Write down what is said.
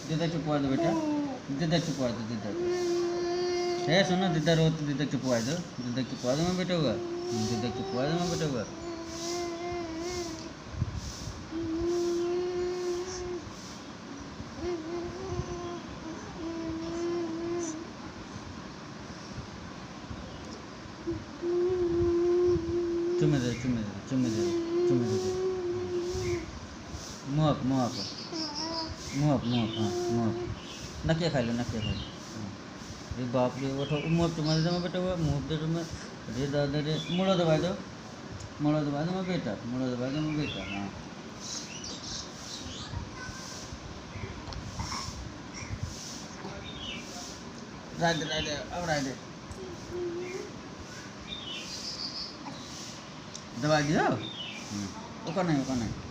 दीदा चुपवा दो बेटा, दीदा चुपवा दो, दीदा को। है सुनो, दीदा रो तो दीदा चुपवा दो, दीदा चुपवा दो मैं बेटा हुआ, दीदा चुपवा दो मैं बेटा हुआ। चुम्मे दे, चुम्मे दे, चुम्मे दे, चुम्मे दे। मुँह अप, मुँह अप, मुँह अप, मुँह अप, हाँ मुँह अप। नकिया खा लो, नकिया खा लो। अरे बाप रे, उठो मुँह अप चुम्मा दे मैं बेटा हुआ, मुँह अप दे तुम्हें। अरे दादा रे, मुड़ा दबा दो, मुड़ा दबा दो मैं बेटा, मुड़ा दबा दो मैं बेटा, हाँ। राइट राइट, अब राइट दबा दियो। ओका नहीं, ओका नहीं।